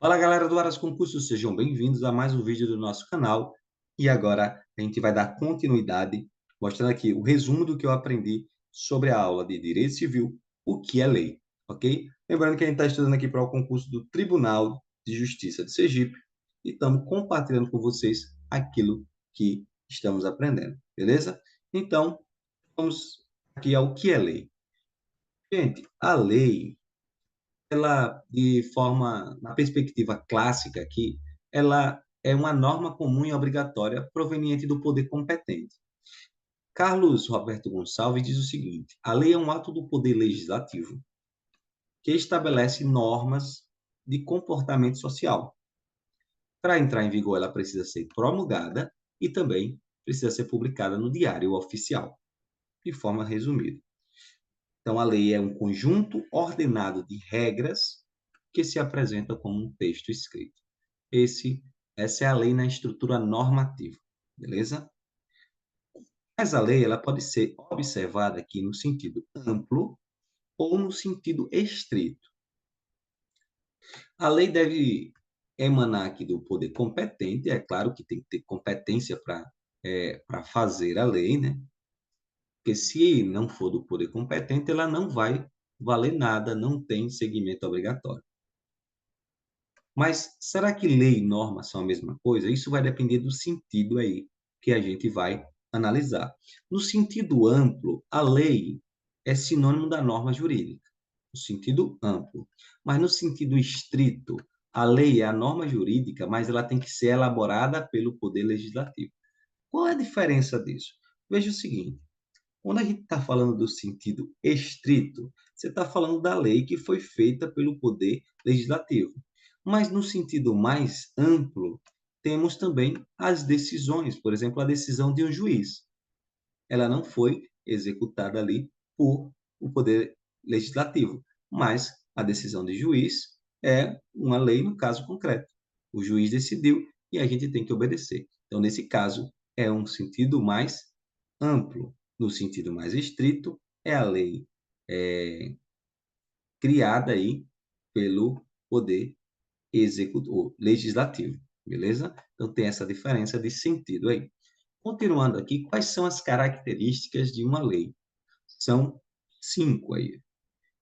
Fala galera do Aras Concursos, sejam bem-vindos a mais um vídeo do nosso canal. E agora a gente vai dar continuidade, mostrando aqui o resumo do que eu aprendi sobre a aula de Direito Civil, o que é lei, ok? Lembrando que a gente está estudando aqui para o concurso do Tribunal de Justiça de Sergipe e estamos compartilhando com vocês aquilo que estamos aprendendo, beleza? Então, vamos aqui ao que é lei. Gente, a lei ela, na perspectiva clássica aqui, ela é uma norma comum e obrigatória proveniente do poder competente. Carlos Roberto Gonçalves diz o seguinte: a lei é um ato do poder legislativo que estabelece normas de comportamento social. Para entrar em vigor, ela precisa ser promulgada e também precisa ser publicada no Diário Oficial, de forma resumida. Então, a lei é um conjunto ordenado de regras que se apresenta como um texto escrito. Essa é a lei na estrutura normativa, beleza? Mas a lei ela pode ser observada aqui no sentido amplo ou no sentido estrito. A lei deve emanar aqui do poder competente, é claro que tem que ter competência para fazer a lei, né? Porque se não for do poder competente, ela não vai valer nada, não tem seguimento obrigatório. Mas será que lei e norma são a mesma coisa? Isso vai depender do sentido aí que a gente vai analisar. No sentido amplo, a lei é sinônimo da norma jurídica, no sentido amplo. Mas no sentido estrito, a lei é a norma jurídica, mas ela tem que ser elaborada pelo Poder Legislativo. Qual é a diferença disso? Veja o seguinte: quando a gente está falando do sentido estrito, você está falando da lei que foi feita pelo Poder Legislativo. Mas no sentido mais amplo, temos também as decisões, por exemplo, a decisão de um juiz. Ela não foi executada ali por o Poder Legislativo, mas a decisão de juiz é uma lei no caso concreto. O juiz decidiu e a gente tem que obedecer. Então, nesse caso, é um sentido mais amplo. No sentido mais estrito, é a lei é, criada aí pelo Poder Executivo, Legislativo, beleza? Então, tem essa diferença de sentido aí. Continuando aqui, quais são as características de uma lei? São cinco aí: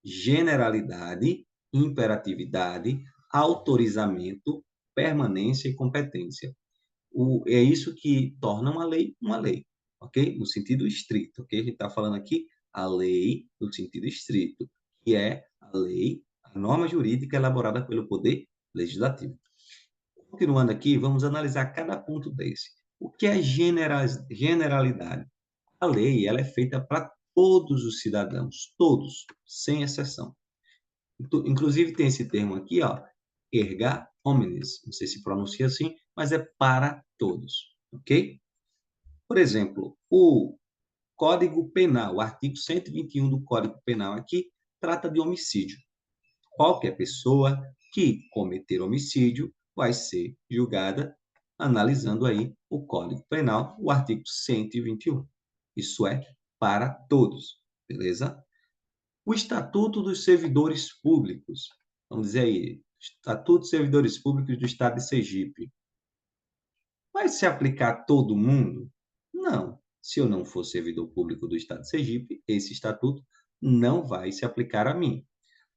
generalidade, imperatividade, autorizamento, permanência e competência. É isso que torna uma lei, ok? No sentido estrito, ok? A gente está falando aqui a lei no sentido estrito, que é a lei, a norma jurídica elaborada pelo Poder Legislativo. Continuando aqui, vamos analisar cada ponto desse. O que é generalidade? A lei ela é feita para todos os cidadãos, todos, sem exceção. Inclusive tem esse termo aqui, ó, erga omnes, não sei se pronuncia assim, mas é para todos, ok? Por exemplo, o Código Penal, o artigo 121 do Código Penal aqui, trata de homicídio. Qualquer pessoa que cometer homicídio vai ser julgada analisando aí o Código Penal, o artigo 121. Isso é para todos, beleza? O Estatuto dos Servidores Públicos, vamos dizer aí, Estatuto dos Servidores Públicos do Estado de Sergipe, vai se aplicar a todo mundo? Não. Se eu não for servidor público do Estado de Sergipe, esse estatuto não vai se aplicar a mim.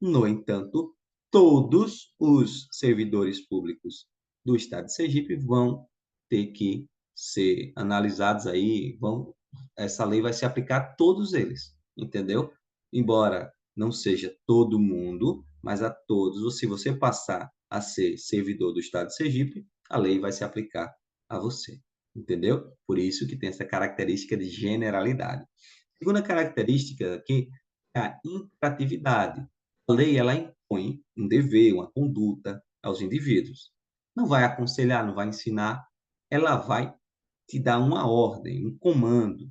No entanto, todos os servidores públicos do Estado de Sergipe vão ter que ser analisados aí, essa lei vai se aplicar a todos eles, entendeu? Embora não seja todo mundo, mas a todos, se você passar a ser servidor do Estado de Sergipe, a lei vai se aplicar a você, entendeu? Por isso que tem essa característica de generalidade. Segunda característica aqui é a imperatividade. A lei ela impõe um dever, uma conduta aos indivíduos. Não vai aconselhar, não vai ensinar, ela vai te dar uma ordem, um comando.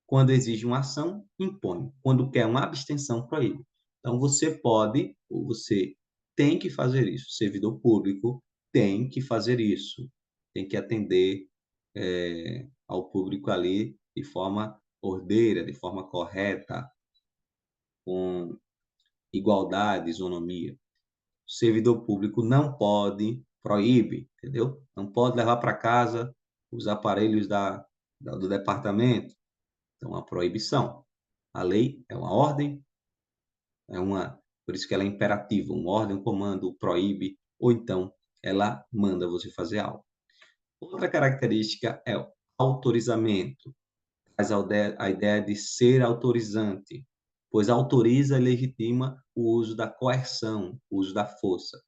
Quando exige uma ação, impõe. Quando quer uma abstenção, proíbe. Então, você pode, ou você tem que fazer isso. O servidor público tem que fazer isso. Tem que atender ao público ali de forma ordeira, de forma correta, com igualdade, isonomia. O servidor público não pode, proíbe, entendeu? Não pode levar para casa os aparelhos do departamento. Então, a proibição. A lei é uma ordem, por isso que ela é imperativa. Uma ordem, um comando proíbe, ou então ela manda você fazer algo. Outra característica é o autorizamento. Traz a ideia de ser autorizante, pois autoriza e legitima o uso da coerção, o uso da força.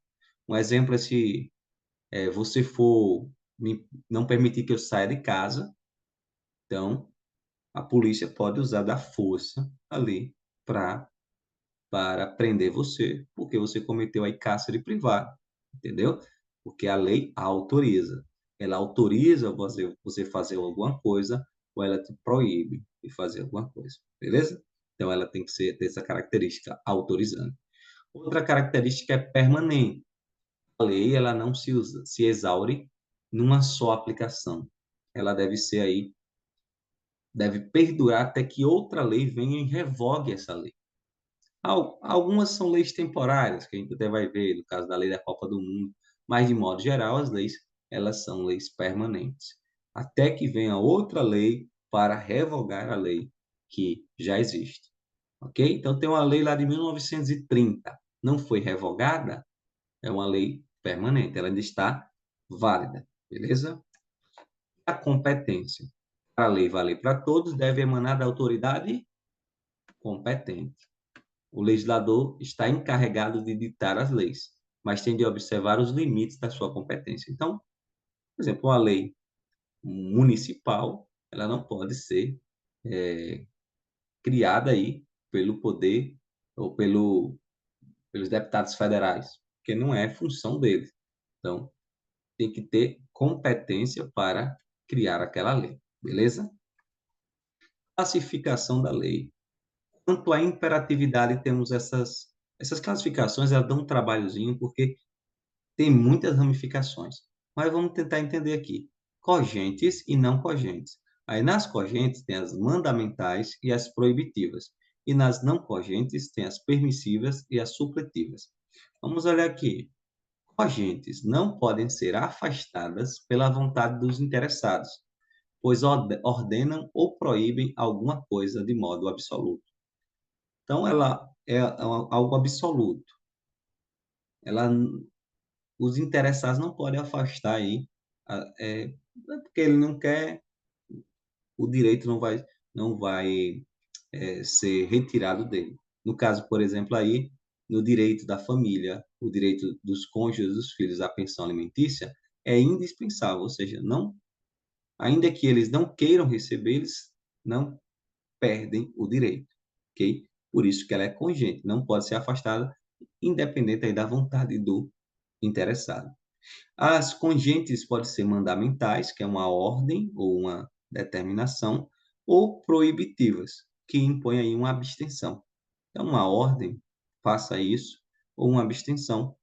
Um exemplo é se você for não permitir que eu saia de casa, então a polícia pode usar da força ali para prender você, porque você cometeu aí cárcere privado, entendeu? Porque a lei autoriza. Ela autoriza você fazer alguma coisa ou ela te proíbe de fazer alguma coisa, beleza? Então ela tem que ter essa característica autorizando. Outra característica é permanente. A lei ela não se exaure numa só aplicação. Ela deve perdurar até que outra lei venha e revogue essa lei. Algumas são leis temporárias, que a gente até vai ver no caso da lei da Copa do Mundo, mas de modo geral as leis elas são leis permanentes, até que venha outra lei para revogar a lei que já existe, ok? Então tem uma lei lá de 1930, não foi revogada, é uma lei permanente, ela ainda está válida, beleza? A competência. Para a lei valer para todos, deve emanar da autoridade competente. O legislador está encarregado de ditar as leis, mas tem de observar os limites da sua competência. Então, por exemplo, a lei municipal, ela não pode ser criada aí pelo poder ou pelos deputados federais, porque não é função deles. Então, tem que ter competência para criar aquela lei, beleza? Classificação da lei. Quanto à imperatividade, temos essas classificações, elas dão um trabalhozinho, porque tem muitas ramificações. Mas vamos tentar entender aqui. Cogentes e não cogentes. Aí nas cogentes tem as mandamentais e as proibitivas. E nas não cogentes tem as permissivas e as supletivas. Vamos olhar aqui. Cogentes não podem ser afastadas pela vontade dos interessados, pois ordenam ou proíbem alguma coisa de modo absoluto. Então, ela é algo absoluto. Ela, os interessados não podem afastar aí, porque ele não quer, o direito não vai ser retirado dele. No caso, por exemplo, aí, no direito da família, o direito dos cônjuges dos filhos à pensão alimentícia é indispensável, ou seja, não, ainda que eles não queiram receber, eles não perdem o direito, ok? Por isso que ela é congênita, não pode ser afastada, independente aí da vontade do interessado. As congênites podem ser mandamentais, que é uma ordem ou uma determinação, ou proibitivas, que impõe aí uma abstenção. Então, uma ordem, faça isso, ou uma abstenção,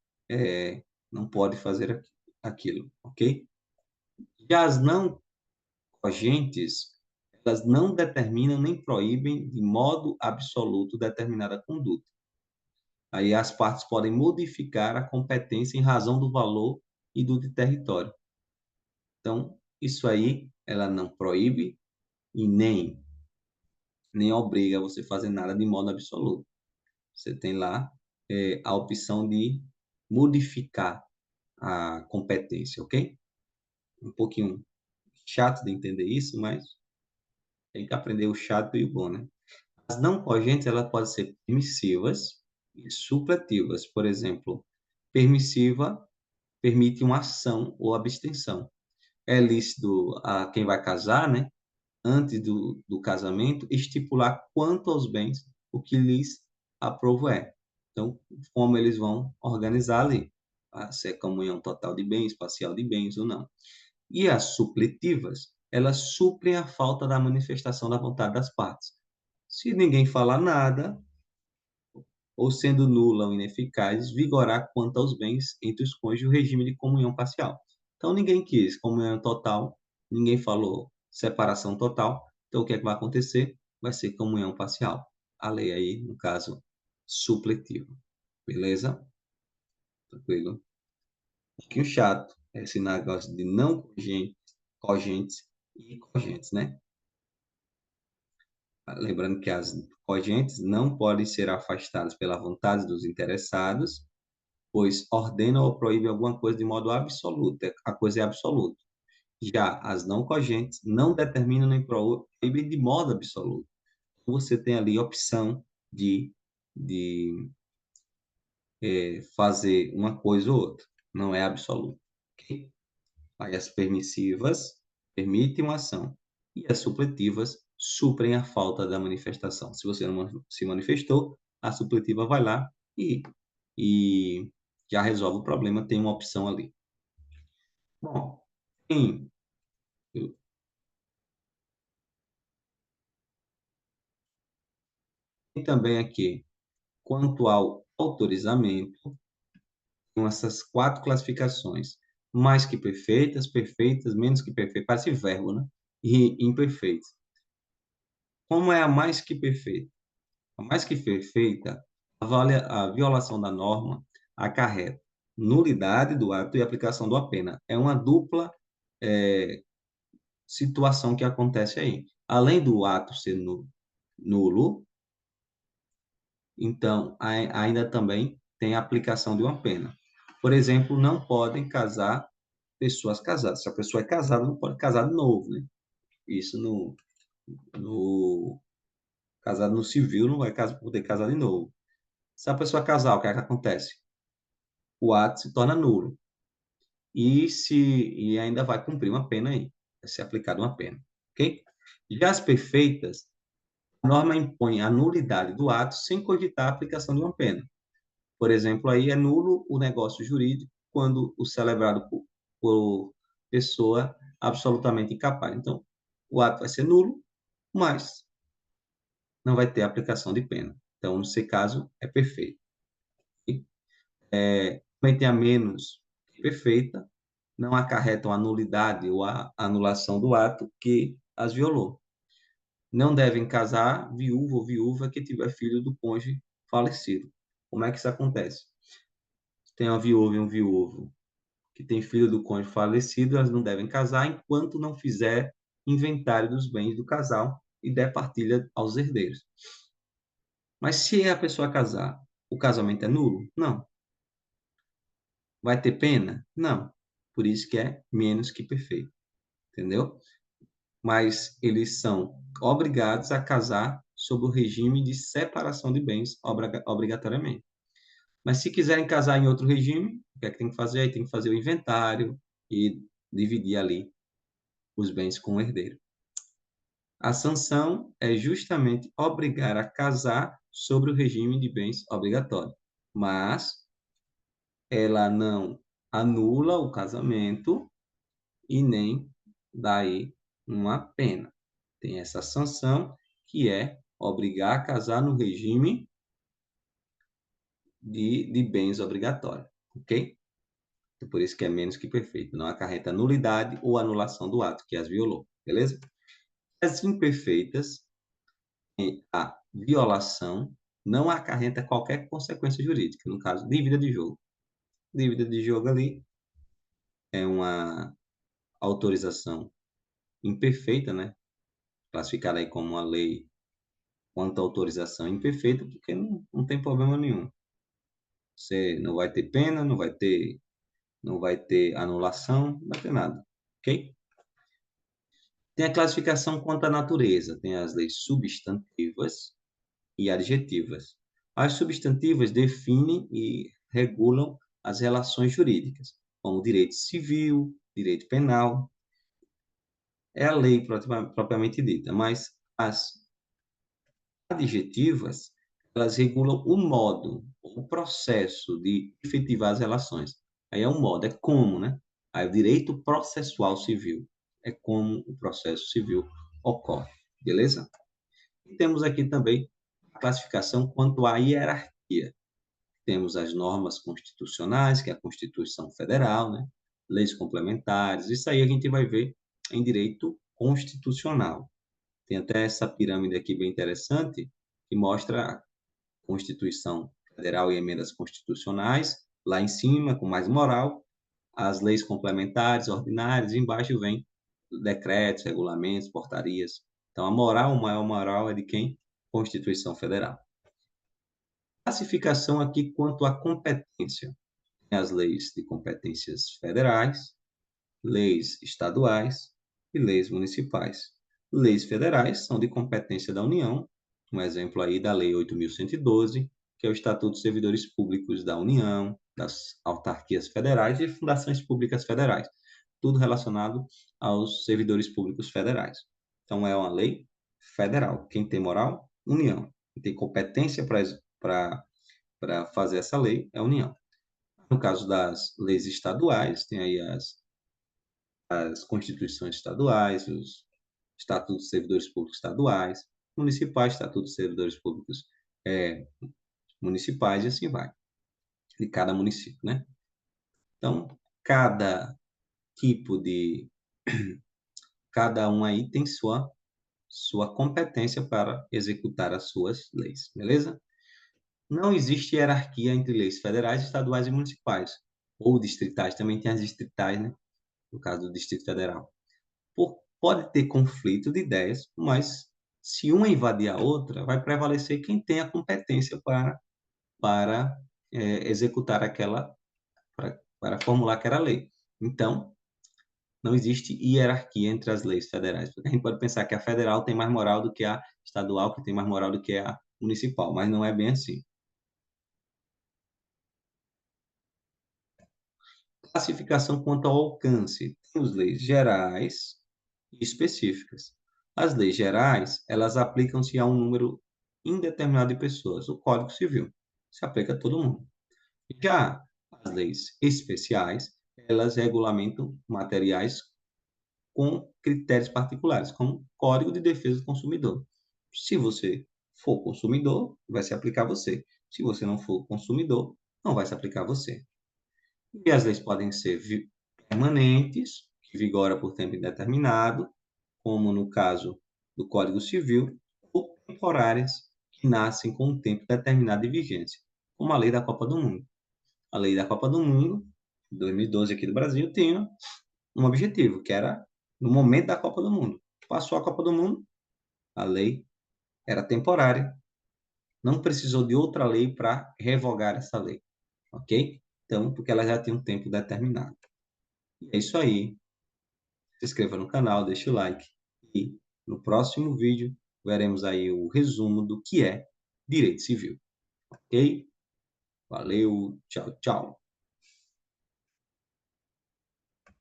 não pode fazer aquilo, ok? Já as não cogentes, elas não determinam nem proíbem de modo absoluto determinada conduta. Aí as partes podem modificar a competência em razão do valor e do território. Então, isso aí, ela não proíbe e nem obriga você a fazer nada de modo absoluto. Você tem lá a opção de modificar a competência, ok? Um pouquinho chato de entender isso, mas tem que aprender o chato e o bom, né? As não cogentes, elas podem ser permissivas e supletivas. Por exemplo, permissiva permite uma ação ou abstenção. É lícito a quem vai casar, né? Antes do casamento, estipular quanto aos bens o que lhes aprovo é. Então, como eles vão organizar ali, se é comunhão total de bens, parcial de bens ou não. E as supletivas, elas suprem a falta da manifestação da vontade das partes. Se ninguém falar nada, ou sendo nula ou ineficaz, vigorar quanto aos bens entre os cônjuges o regime de comunhão parcial. Então, ninguém quis comunhão total, ninguém falou separação total, então o que é que vai acontecer? Vai ser comunhão parcial. A lei aí, no caso, supletiva. Beleza? Tranquilo? Um pouquinho chato esse negócio de não cogentes e cogentes, né? Lembrando que as cogentes não podem ser afastadas pela vontade dos interessados, pois ordenam ou proíbem alguma coisa de modo absoluto, a coisa é absoluta. Já as não cogentes não determinam nem proíbem de modo absoluto. Você tem ali a opção de fazer uma coisa ou outra, não é absoluto. Ok? Aí as permissivas permitem uma ação e as supletivas suprem a falta da manifestação. Se você não se manifestou, a supletiva vai lá e já resolve o problema, tem uma opção ali. Bom, tem, tem também aqui, quanto ao autorizamento, com essas quatro classificações: mais que perfeitas, perfeitas, menos que perfeitas, parece verbo, né? E imperfeitas. Como é a mais que perfeita? A mais que perfeita, a violação da norma acarreta nulidade do ato e aplicação da pena. É uma dupla é, situação que acontece aí. Além do ato ser nulo, então ainda também tem a aplicação de uma pena. Por exemplo, não podem casar pessoas casadas. Se a pessoa é casada, não pode casar de novo, né? Isso no casado no civil não vai poder casar de novo. Se a pessoa casar, o que é que acontece? O ato se torna nulo e ainda vai cumprir uma pena aí, vai ser aplicada uma pena, ok? Já as perfeitas, a norma impõe a nulidade do ato sem cogitar a aplicação de uma pena. Por exemplo, aí é nulo o negócio jurídico quando o celebrado por pessoa absolutamente incapaz. Então, o ato vai ser nulo, mas não vai ter aplicação de pena. Então, nesse caso, é perfeito. Também tem a menos perfeita, não acarretam a nulidade ou a anulação do ato que as violou. Não devem casar viúvo ou viúva que tiver filho do cônjuge falecido. Como é que isso acontece? Tem uma viúva e um viúvo que tem filho do cônjuge falecido, elas não devem casar enquanto não fizer inventário dos bens do casal e der partilha aos herdeiros. Mas se a pessoa casar, o casamento é nulo? Não. Vai ter pena? Não. Por isso que é menos que perfeito. Entendeu? Mas eles são obrigados a casar sob o regime de separação de bens obrigatoriamente. Mas se quiserem casar em outro regime, o que é que tem que fazer? Aí tem que fazer o inventário e dividir ali os bens com o herdeiro. A sanção é justamente obrigar a casar sobre o regime de bens obrigatório, mas ela não anula o casamento e nem dá aí uma pena. Tem essa sanção que é obrigar a casar no regime de bens obrigatórios, ok? Então, por isso que é menos que perfeito. Não acarreta nulidade ou anulação do ato que as violou, beleza? As imperfeitas, a violação não acarreta qualquer consequência jurídica, no caso, dívida de jogo. Dívida de jogo ali é uma autorização imperfeita, né? Classificada aí como uma lei quanto à autorização imperfeita, porque não tem problema nenhum. Você não vai ter pena, não vai ter anulação, não vai ter nada, ok? Tem a classificação quanto à natureza, tem as leis substantivas e adjetivas. As substantivas definem e regulam as relações jurídicas, como direito civil, direito penal, é a lei propriamente dita, mas as adjetivas, elas regulam o modo, o processo de efetivar as relações. Aí é um modo, é como, né? Aí o direito processual civil é como o processo civil ocorre, beleza? E temos aqui também a classificação quanto à hierarquia. Temos as normas constitucionais, que é a Constituição Federal, né? Leis complementares, isso aí a gente vai ver em direito constitucional. Tem até essa pirâmide aqui bem interessante, que mostra a Constituição Federal e emendas constitucionais, Lá em cima, com mais moral, as leis complementares, ordinárias, e embaixo vem decretos, regulamentos, portarias. Então, a moral, o maior moral é de quem? Constituição Federal. Classificação aqui quanto à competência. Tem as leis de competências federais, leis estaduais e leis municipais. Leis federais são de competência da União, um exemplo aí da Lei 8.112, que é o Estatuto dos Servidores Públicos da União, das autarquias federais e fundações públicas federais, tudo relacionado aos servidores públicos federais. Então, é uma lei federal. Quem tem moral? União. Quem tem competência para fazer essa lei é a União. No caso das leis estaduais, tem aí as constituições estaduais, os estatutos dos servidores públicos estaduais, municipais, estatutos dos servidores públicos municipais, e assim vai, de cada município, né? Então, cada tipo de... Cada um aí tem sua competência para executar as suas leis, beleza? Não existe hierarquia entre leis federais, estaduais e municipais, ou distritais, também tem as distritais, né? No caso do Distrito Federal. Pode ter conflito de ideias, mas se uma invadir a outra, vai prevalecer quem tem a competência para executar para formular aquela lei. Então, não existe hierarquia entre as leis federais, porque a gente pode pensar que a federal tem mais moral do que a estadual, que tem mais moral do que a municipal, mas não é bem assim. Classificação quanto ao alcance. Temos leis gerais e específicas. As leis gerais, elas aplicam-se a um número indeterminado de pessoas. O Código Civil se aplica a todo mundo. Já as leis especiais, elas regulamentam materiais com critérios particulares, como Código de Defesa do Consumidor. Se você for consumidor, vai se aplicar a você. Se você não for consumidor, não vai se aplicar a você. E as leis podem ser permanentes, que vigora por tempo indeterminado, como no caso do Código Civil, ou temporárias, que nascem com um tempo determinado de vigência, como a lei da Copa do Mundo. A lei da Copa do Mundo, 2012 aqui do Brasil, tinha um objetivo, que era no momento da Copa do Mundo. Passou a Copa do Mundo, a lei era temporária, não precisou de outra lei para revogar essa lei, ok? Então, porque ela já tinha um tempo determinado. E é isso aí. Se inscreva no canal, deixe o like e no próximo vídeo veremos aí o resumo do que é direito civil, ok? Valeu, tchau, tchau.